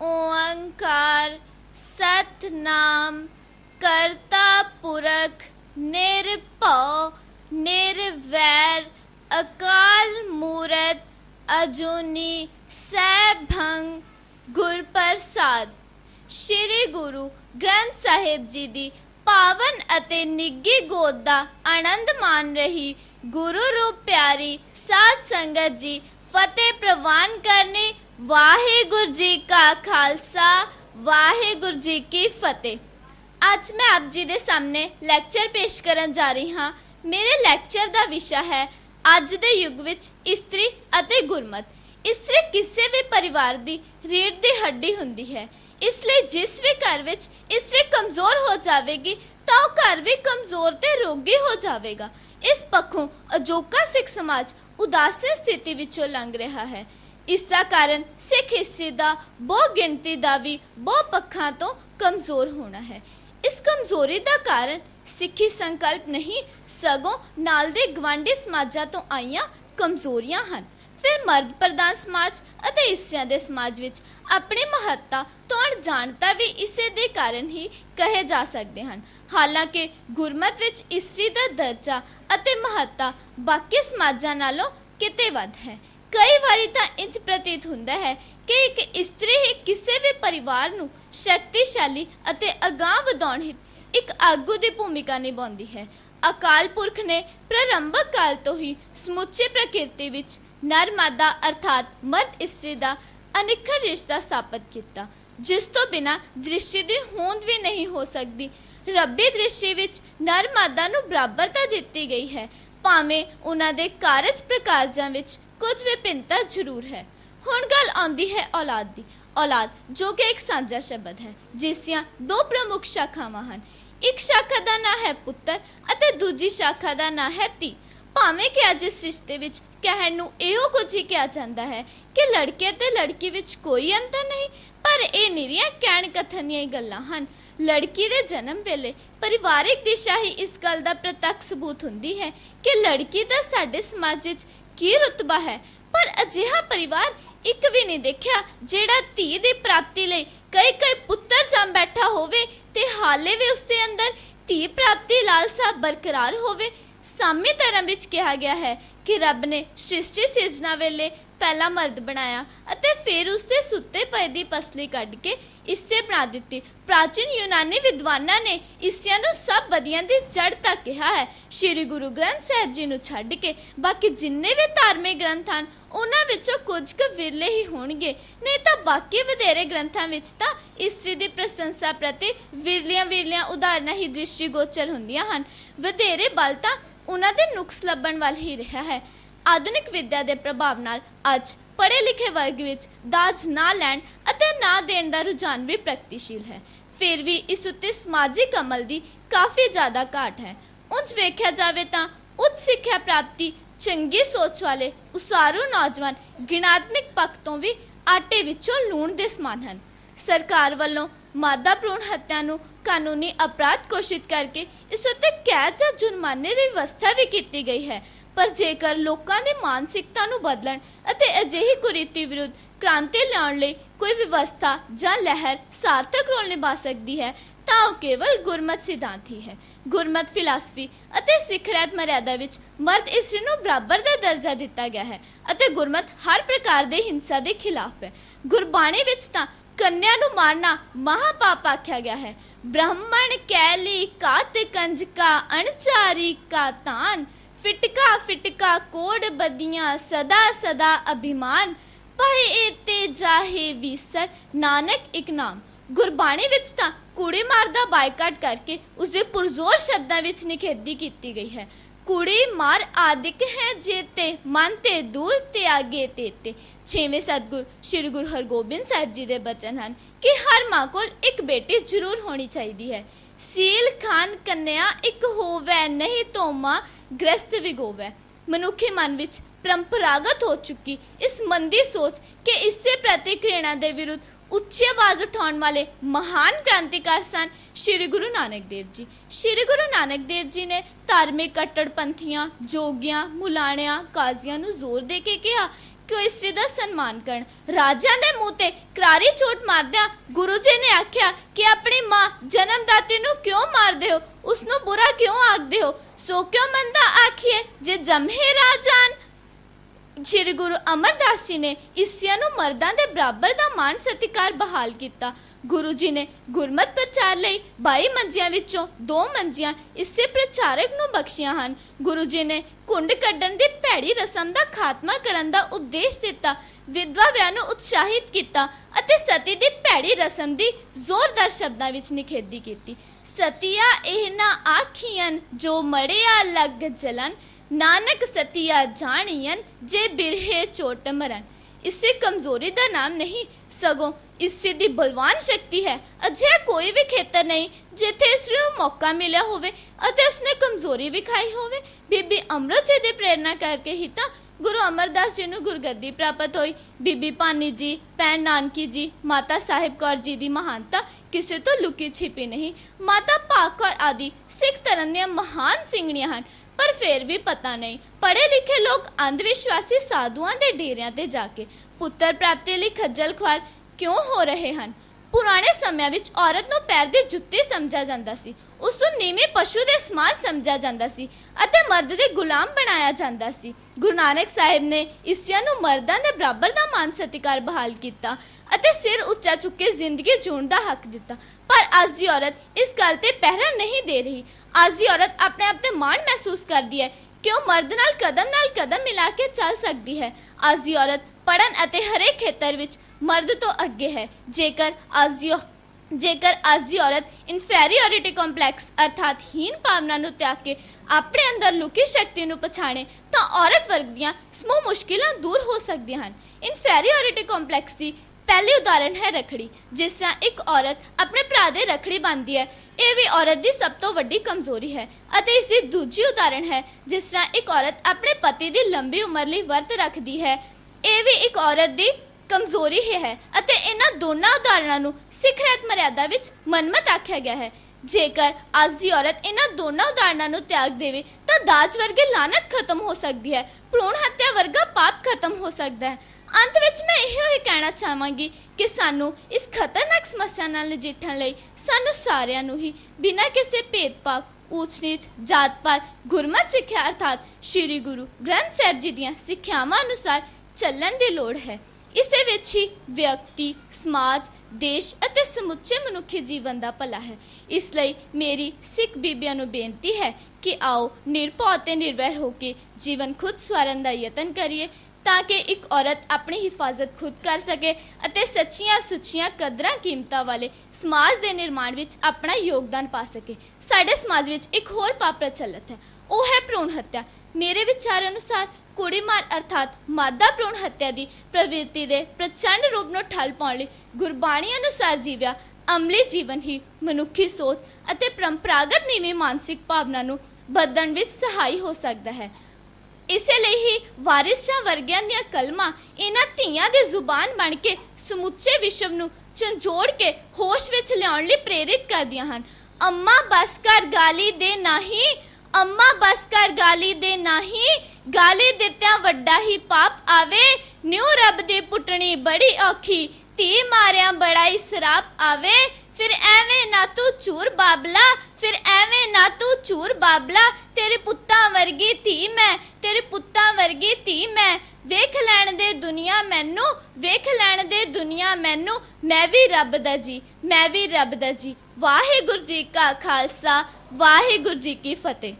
ओंकार सतनाम करता पुरख निरभउ निर्वैर अकाल मूरत अजूनी सैभंग गुर प्रसाद। श्री गुरु ग्रंथ साहिब जी दी पावन अते निੱਘੀ गोद दा आनंद मान रही गुरु रूप प्यारी साध संगत जी फतेह प्रवान करने। वाहिगुरु जी का खालसा वाहिगुरु जी की फतेह। आज मैं आप जी दे सामने लैक्चर पेश करन जा रही हाँ। मेरे लैक्चर दा विषय है अज दे युग विच इस्त्री अते गुरमत। इस्त्री किसी भी परिवार दी रीढ़ दी हड्डी हुंदी है, इसलिए जिस भी घर विच इस्त्री कमजोर हो जाएगी तो घर भी कमजोर ते रोगी हो जाएगा। इस पक्षों अजोका सिख समाज उदासी स्थिति विचों लंघ रहा है। इसका कारण सिख हिस्ट्री दा बहु गिनती दा भी बहु पक्षां तो कमजोर होना है। इस कमजोरी दा कारण सिखी संकल्प नहीं सगों नाल दे गवांढी समाजां तो आईयां कमजोरियां हन। फिर मर्द प्रधान समाज अते इस्त्रियां दे समाज विच अपनी महत्ता तो अणजाणता भी इसे दे कारण ही कहे जा सकते हैं। हालांकि गुरमत विच इस्त्री दा दर्जा अते महत्ता बाकी समाजां नालों किते वध है। कई बारी तां इंज प्रतीत हुंदा है कि एक इस्त्री ही किसी भी परिवार नूं शक्तिशाली अते अगांह वधाउण हित एक आगू की भूमिका निभाउंदी है। अकाल पुरख ने प्रारंभिक काल तो ही समुचे प्रकृति विच नर मादा अर्थात मर्द इस्त्री का अनिखर रिश्ता स्थापित किया, जिस तो बिना दृष्टि की होंद भी नहीं हो सकती। रब्बी दृष्टि विच नर मादा नूं बराबरता दिती गई है, भावें उन्हां दे कारज प्रकारजां विच कुछ विभिन्नता जरूर है। हुण गल आउंदी है औलाद दी। औलाद जो कि एक साझा शब्द है जिसदियां दो प्रमुख शाखावां हन। एक शाखा का नाम है पुत्र अते दूजी शाखा का नाम है धी। भावें कि अज इस रिश्ते विच कहण नूं इहो कुछ ही कहा जाता है कि लड़के ते लड़की विच कोई अंतर नहीं, पर यह निरीਆਂ कहण कथन ਦੀਆਂ गल्लां हन। लड़की दे जन्म वेले परिवारिक दिशा ही इस गल का प्रत्यक्ष सबूत हुंदी है कि लड़की दा साडे समाज विच की रुतबा है। पर अजिहा परिवार एक भी नहीं देखा जिहड़ा धी दी प्राप्ति लई कई कई पुत्र जम बैठा होवे ते हाले भी उसके अंदर धी प्राप्ति लालसा बरकरार होवे। सामी धर्म विच कहा गया है कि रब ने सृष्टि सिरजना वेले पहला मर्द बनाया अते फिर उससे सुते पए दी पसली कढ़ के इससे बना दी। प्राचीन यूनानी विद्वानां ने इसियां नूं सब बदियां दी जड़ तक कहा है। श्री गुरु ग्रंथ साहिब जी नूं छड्ड के बाकी जिन्ने भी धार्मिक ग्रंथ हैं उन्हां विचों कुछ क विरले ही होणगे, नहीं तो बाकी वधेरे ग्रंथां विच तां इस्त्री दी प्रशंसा प्रति विरलियां उदाहरणां ही दृष्टिगोचर हुंदियां हन। वधेरे बल तां उन्हां दे नुक्स लभण वाल ही रहा है। आधुनिक विद्या के प्रभाव नाल अज पढ़े लिखे वर्ग विच दाज ना लैण अते ना देण दा रुझान भी प्रगतिशील है। फिर भी इस उत्ते समाजिक अमल की काफ़ी ज़्यादा घाट है। उंज वेख्या जावे तां उच्च सिक्ख्या प्राप्ति चंगी सोच वाले उसारू नौजवान गिणात्मक पक्ष तो भी आटे विचों लूण दे समान हैं। सरकार वालों मादा भ्रूण हत्या नूं कानूनी अपराध घोषित करके इस उत्ते कैद जां जुर्माने की व्यवस्था भी की गई है। पर जेकर लोकां दी मानसिकता नूं बदलण अते अजिही कुरीति विरुद्ध क्रांति लियाउण लई कोई व्यवस्था जां लहर सार्थक रोल निभा सकती है तां ओह केवल गुरमत सिद्धांत ही है। गुरमत फिलासफी अते सिख रहत मर्यादा विच मर्द इस्त्री नूं बराबर दा दर्जा दिता गया है अते गुरमत हर प्रकार दे हिंसा दे खिलाफ है। गुरबाणी विच तां कन्या नूं मारना महापाप आख्या गया है। ब्राह्मण कैली कात कंजका अणचारी का तान फिटका फिटका कोड बदियां सदा सदा अभिमान पाए एते जाहे विसर नानक एक नाम। गुरबाणी विच तां कुड़ी मार दा बायकाट करके उसके पुरजोर शब्दां विच निखेधी की गई है। कुड़ी मार आदिक है जेते मन ते दूर ते आगे तेते। छेवें सतगुर श्री गुरु हरगोबिंद साहिब जी दे बचन हैं कि हर मां कोल एक बेटी जरूर होनी चाहिए है। सील खान कन्या एक होवे नहीं तो मां ग्रस्त विगोवे। मनुखी मन विच परंपरागत हो चुकी इस मंदी सोच के इससे प्रति घृणा के विरुद्ध उच्ची आवाज उठाने वाले महान क्रांतिकार सन श्री गुरु नानक देव जी। श्री गुरु नानक देव जी ने धार्मिक कट्टरपंथियां जोगियां मुलाणियां काजियां नूं जोर दे के कहा कि ਉਹ ਇਸਤਰੀ ਦਾ ਸਨਮਾਨ ਕਰਨ। ਰਾਜਿਆਂ ਦੇ ਮੂੰਹ ਤੇ ਕਰਾਰੀ ਚੋਟ ਮਾਰਦਿਆਂ ਗੁਰੂ ਜੀ ਨੇ ਆਖਿਆ ਕਿ ਆਪਣੀ ਮਾਂ ਜਨਮਦਾਤੀ ਨੂੰ ਕਿਉਂ ਮਾਰਦੇ ਹੋ, ਉਸ ਨੂੰ ਬੁਰਾ ਕਿਉਂ ਆਖਦੇ ਹੋ। ਸੋ ਕਿਉਂ ਮੰਦਾ ਆਖੀਏ ਜੇ ਜੰਮੇ ਰਾਜਾਨ। ਸ਼੍ਰੀ ਗੁਰੂ ਅਮਰਦਾਸ ਜੀ ਨੇ ਇਸਤਰੀਆਂ ਨੂੰ ਮਰਦਾਂ ਦੇ ਬਰਾਬਰ ਦਾ ਮਾਣ ਸਤਿਕਾਰ ਬਹਾਲ ਕੀਤਾ। ਗੁਰੂ ਜੀ ਨੇ ਗੁਰਮਤ ਪ੍ਰਚਾਰ ਲਈ 22 ਮੰਜੀਆਂ ਵਿੱਚੋਂ 2 ਮੰਜੀਆਂ ਇਸੇ ਪ੍ਰਚਾਰਕ ਨੂੰ ਬਖਸ਼ੀਆਂ ਹਨ। ਗੁਰੂ ਜੀ ਨੇ ਕੁੰਡ ਕੱਢਣ ਦੀ ਭੈੜੀ ਰਸਮ ਦਾ ਖਾਤਮਾ ਕਰਨ ਦਾ ਉਪਦੇਸ਼ ਦਿੱਤਾ, ਵਿਧਵਾ ਵਿਆਹ ਨੂੰ ਉਤਸ਼ਾਹਿਤ ਕੀਤਾ ਅਤੇ ਸਤੀ ਦੀ ਭੈੜੀ ਰਸਮ ਦੀ ਜ਼ੋਰਦਾਰ ਸ਼ਬਦਾਂ ਵਿੱਚ ਨਿਖੇਧੀ ਕੀਤੀ। ਸਤੀਆ ਇਹਨਾਂ ਆਖੀਆਂ ਜੋ ਮੜਿਆ ਲੱਗ ਜਲਨ, ਨਾਨਕ ਸਤੀਆ ਜਾਣੀਆਂ ਜੇ ਬਿਰਹੇ ਚੋਟ ਮਰਨ। ਇਸੇ ਕਮਜ਼ੋਰੀ ਦਾ ਨਾਮ ਨਹੀਂ, ਸਗੋਂ ਇਸੇ ਦੀ ਬਲਵਾਨ ਸ਼ਕਤੀ ਹੈ। ਅਜਿਹਾ ਕੋਈ ਵੀ ਖੇਤਰ ਨਹੀਂ ਜਿੱਥੇ ਇਸ ਨੂੰ ਮੌਕਾ ਮਿਲਿਆ ਹੋਵੇ ਅਤੇ ਉਸਨੇ ਕਮਜ਼ੋਰੀ ਵਿਖਾਈ ਹੋਵੇ। ਬੀਬੀ ਅਮਰਤ ਜੀ ਦੀ ਪ੍ਰੇਰਨਾ ਕਰਕੇ ਹੀ ਤਾਂ ਗੁਰੂ ਅਮਰਦਾਸ ਜੀ ਨੂੰ ਗੁਰਗੱਦੀ ਪ੍ਰਾਪਤ ਹੋਈ। ਬੀਬੀ ਭਾਨੀ ਜੀ, ਭੈਣ ਨਾਨਕੀ ਜੀ, ਮਾਤਾ ਸਾਹਿਬ ਕੌਰ ਜੀ ਦੀ ਮਹਾਨਤਾ ਕਿਸੇ ਤੋਂ ਲੁਕੀ ਛਿਪੀ ਨਹੀਂ। ਮਾਤਾ ਭਾਗ ਕੌਰ ਆਦਿ ਸਿੱਖ ਧਰਮ ਦੀਆਂ ਮਹਾਨ ਸਿੰਘਣੀਆਂ ਹਨ, ਪਰ ਫਿਰ ਵੀ ਪਤਾ ਨਹੀਂ ਪੜ੍ਹੇ ਲਿਖੇ ਲੋਕ ਅੰਧ ਵਿਸ਼ਵਾਸੀ ਸਾਧੂਆਂ ਦੇ ਡੇਰਿਆਂ ਤੇ ਜਾ ਕੇ ਪੁੱਤਰ ਪ੍ਰਾਪਤੀ ਲਈ ਖੱਜਲ ਖੁਆਰ ਕਿਉਂ ਹੋ ਰਹੇ ਹਨ। ਪੁਰਾਣੇ ਸਮਿਆਂ ਵਿੱਚ ਔਰਤ ਨੂੰ ਪੈਰ ਦੀ ਜੁੱਤੀ ਸਮਝਿਆ ਜਾਂਦਾ ਸੀ, ਉਸ ਨੂੰ ਨੀਵੇਂ ਪਸ਼ੂ ਦੇ ਸਮਾਨ ਸਮਝਿਆ ਜਾਂਦਾ ਸੀ ਅਤੇ ਮਰਦ ਦੇ ਗੁਲਾਮ ਬਣਾਇਆ ਜਾਂਦਾ ਸੀ। ਗੁਰੂ ਨਾਨਕ ਸਾਹਿਬ ਨੇ ਇਸਤਰੀਆਂ ਨੂੰ ਮਰਦਾਂ ਦੇ ਬਰਾਬਰ ਦਾ ਮਾਨ ਸਤਿਕਾਰ ਬਹਾਲ ਕੀਤਾ ਅਤੇ ਸਿਰ ਉੱਚਾ ਚੁੱਕ ਕੇ ਜ਼ਿੰਦਗੀ ਜਿਉਣ ਦਾ ਹੱਕ ਦਿੱਤਾ। ਪਰ ਅੱਜ ਦੀ ਔਰਤ ਇਸ ਗੱਲ ਤੇ ਪਹਿਰਾ ਨਹੀਂ ਦੇ ਰਹੀ। ਅੱਜ ਦੀ ਔਰਤ ਆਪਣੇ ਆਪ ਤੇ ਮਾਣ ਮਹਿਸੂਸ ਕਰਦੀ ਹੈ ਕਿ ਉਹ ਮਰਦ ਨਾਲ ਕਦਮ ਮਿਲਾ ਕੇ ਚੱਲ ਸਕਦੀ ਹੈ। ਅੱਜ ਦੀ ਔਰਤ ਪੜ੍ਹਨ ਅਤੇ ਹਰੇਕ ਖੇਤਰ ਵਿੱਚ ਮਰਦ ਤੋਂ ਅੱਗੇ ਹੈ। ਜੇਕਰ ਅੱਜ ਦੀ ਔਰਤ ਇਨਫੈਰੀਓਰਿਟੀ ਕੰਪਲੈਕਸ ਅਰਥਾਤ ਹੀਨ ਭਾਵਨਾ ਨੂੰ ਤਿਆਗ ਕੇ ਆਪਣੇ ਅੰਦਰ ਲੁਕੀ ਸ਼ਕਤੀ ਨੂੰ ਪਛਾਣੇ ਤਾਂ ਔਰਤ ਵਰਗ ਦੀਆਂ ਸਮੂਹ ਮੁਸ਼ਕਿਲਾਂ ਦੂਰ ਹੋ ਸਕਦੀਆਂ ਹਨ। ਇਨਫੈਰੀਓਰਿਟੀ ਕੰਪਲੈਕਸ ਦੀ ਪਹਿਲੀ ਉਦਾਹਰਣ ਹੈ ਰੱਖੜੀ। ਜਿਸ ਤਰ੍ਹਾਂ ਇੱਕ ਔਰਤ ਆਪਣੇ ਭਰਾ ਦੇ ਰੱਖੜੀ ਬੰਨ੍ਹਦੀ ਹੈ, ਇਹ ਵੀ ਔਰਤ ਦੀ ਸਭ ਤੋਂ ਵੱਡੀ ਕਮਜ਼ੋਰੀ ਹੈ। ਅਤੇ ਇਸ ਦੀ ਦੂਜੀ ਉਦਾਹਰਣ ਹੈ ਜਿਸ ਤਰ੍ਹਾਂ ਇੱਕ ਔਰਤ ਆਪਣੇ ਪਤੀ ਦੀ ਲੰਬੀ ਉਮਰ ਲਈ ਵਰਤ ਰੱਖਦੀ ਹੈ, ਇਹ ਵੀ ਇੱਕ ਔਰਤ ਦੀ ਕਮਜ਼ੋਰੀ ਹੀ ਹੈ। ਅਤੇ ਇਹਨਾਂ ਦੋਨਾਂ ਉਦਾਹਰਣਾਂ ਨੂੰ ਸਿੱਖ ਰਹਿਤ ਮਰਿਆਦਾ ਵਿੱਚ ਮਨਮਤ ਆਖਿਆ ਗਿਆ ਹੈ। ਜੇਕਰ ਅੱਜ ਦੀ ਔਰਤ ਇਹਨਾਂ ਦੋਨਾਂ ਉਦਾਹਰਣਾਂ ਨੂੰ ਤਿਆਗ ਦੇਵੇ ਤਾਂ ਦਾਜ ਵਰਗੀ ਲਾਨਤ ਖਤਮ ਹੋ ਸਕਦੀ ਹੈ, ਭਰੂਣ ਹੱਤਿਆ ਵਰਗਾ ਪਾਪ ਖਤਮ ਹੋ ਸਕਦਾ ਹੈ। ਅੰਤ ਵਿੱਚ ਮੈਂ ਇਹੋ ਹੀ ਕਹਿਣਾ ਚਾਹਾਂਗੀ ਕਿ ਸਾਨੂੰ ਇਸ ਖਤਰਨਾਕ ਸਮੱਸਿਆ ਨਾਲ ਨਜਿੱਠਣ ਲਈ ਸਾਨੂੰ ਸਾਰਿਆਂ ਨੂੰ ਹੀ ਬਿਨਾਂ ਕਿਸੇ ਭੇਦਭਾਵ, ਊਚ ਨੀਚ, ਜਾਤ ਪਾਤ, ਗੁਰਮਤ ਸਿੱਖਿਆ ਅਰਥਾਤ ਸ਼੍ਰੀ ਗੁਰੂ ਗ੍ਰੰਥ ਸਾਹਿਬ ਜੀ ਦੀਆਂ ਸਿੱਖਿਆਵਾਂ ਅਨੁਸਾਰ ਚੱਲਣ ਦੀ ਲੋੜ ਹੈ। ਇਸੇ ਵਿੱਚ ਹੀ ਵਿਅਕਤੀ, ਸਮਾਜ, ਦੇਸ਼ ਅਤੇ ਸਮੁੱਚੇ ਮਨੁੱਖੀ ਜੀਵਨ ਦਾ ਭਲਾ ਹੈ। ਇਸ ਲਈ ਮੇਰੀ ਸਿੱਖ ਬੀਬੀਆਂ ਨੂੰ ਬੇਨਤੀ ਹੈ ਕਿ ਆਓ ਨਿਰਭਉ ਅਤੇ ਨਿਰਵੈਰ ਹੋ ਕੇ ਜੀਵਨ ਖੁਦ ਸਵਾਰਨ ਦਾ ਯਤਨ ਕਰੀਏ ਤਾਂ ਕਿ ਇੱਕ ਔਰਤ ਆਪਣੀ ਹਿਫਾਜ਼ਤ ਖੁਦ ਕਰ ਸਕੇ ਅਤੇ ਸੱਚੀਆਂ ਸੁੱਚੀਆਂ ਕਦਰਾਂ ਕੀਮਤਾਂ ਵਾਲੇ ਸਮਾਜ ਦੇ ਨਿਰਮਾਣ ਵਿੱਚ ਆਪਣਾ ਯੋਗਦਾਨ ਪਾ ਸਕੇ। ਸਾਡੇ ਸਮਾਜ ਵਿੱਚ ਇੱਕ ਹੋਰ ਪਾਪ ਪ੍ਰਚਲਿਤ ਹੈ, ਉਹ ਹੈ ਭਰੂਣ ਹੱਤਿਆ। ਮੇਰੇ ਵਿਚਾਰ ਅਨੁਸਾਰ ਕੁੜੀ ਮਾਰ ਅਰਥਾਤ ਮਾਦਾ ਭਰੂਣ ਹੱਤਿਆ ਦੀ ਪ੍ਰਵਿਰਤੀ ਦੇ ਪ੍ਰਚੰਡ ਰੂਪ ਨੂੰ ਠੱਲ ਪਾਉਣ ਲਈ ਗੁਰਬਾਣੀ ਅਨੁਸਾਰ ਜੀਵਿਆ ਅਮਲੀ ਜੀਵਨ ਹੀ ਮਨੁੱਖੀ ਸੋਚ ਅਤੇ ਪਰੰਪਰਾਗਤ ਨੀਵੀਂ ਮਾਨਸਿਕ ਭਾਵਨਾ ਨੂੰ ਬਦਲਣ ਵਿੱਚ ਸਹਾਈ ਹੋ ਸਕਦਾ ਹੈ। ਇਸੇ ਲਈ ਹੀ ਵਾਰਿਸ ਸ਼ਾਹ ਵਰਗਿਆਂ ਦੀਆਂ ਕਲਮਾਂ ਇਹਨਾਂ ਧੀਆਂ ਦੀ ਜ਼ੁਬਾਨ ਬਣ ਕੇ ਸਮੁੱਚੇ ਵਿਸ਼ਵ ਨੂੰ ਝੰਜੋੜ ਕੇ ਹੋਸ਼ ਵਿੱਚ ਲਿਆਉਣ ਲਈ ਪ੍ਰੇਰਿਤ ਕਰਦੀਆਂ ਹਨ। ਅੰਮਾ ਬਸ ਕਰ ਗਾਲੀ ਦੇ ਨਹੀਂ, ਅੰਮਾ ਬਸ ਕਰ ਗਾਲੀ ਦੇ ਨਹੀਂ, ਗਾਲੀ ਦਿੱਤਿਆਂ ਵੱਡਾ ਹੀ ਪਾਪ ਆਵੇ। ਨਿਉ ਰੱਬ ਦੀ ਪੁੱਟਣੀ ਬੜੀ ਔਖੀ, ਧੀ ਮਾਰਿਆਂ ਬੜਾ ਹੀ ਸਰਾਪ ਆਵੇ। ਫਿਰ ਐਵੇਂ ਨਾ ਤੂੰ ਝੂਰ ਬਾਬਲਾ, ਫਿਰ ਐਵੇਂ ਨਾ ਤੂੰ ਝੂਰ ਬਾਬਲਾ, ਤੇਰੇ ਪੁੱਤਾਂ ਵਰਗੀ ਧੀ ਮੈਂ, ਤੇਰੇ ਪੁੱਤਾਂ ਵਰਗੀ ਧੀ ਮੈਂ। ਵੇਖ ਲੈਣ ਦੇ ਦੁਨੀਆ ਮੈਨੂੰ, ਵੇਖ ਲੈਣ ਦੇ ਦੁਨੀਆ ਮੈਨੂੰ, ਮੈਂ ਵੀ ਰੱਬ ਦਾ ਜੀ, ਮੈਂ ਵੀ ਰੱਬ ਦਾ ਜੀ। ਵਾਹਿਗੁਰੂ ਜੀ ਕਾ ਖਾਲਸਾ, ਵਾਹਿਗੁਰੂ ਜੀ ਕੀ ਫਤਿਹ।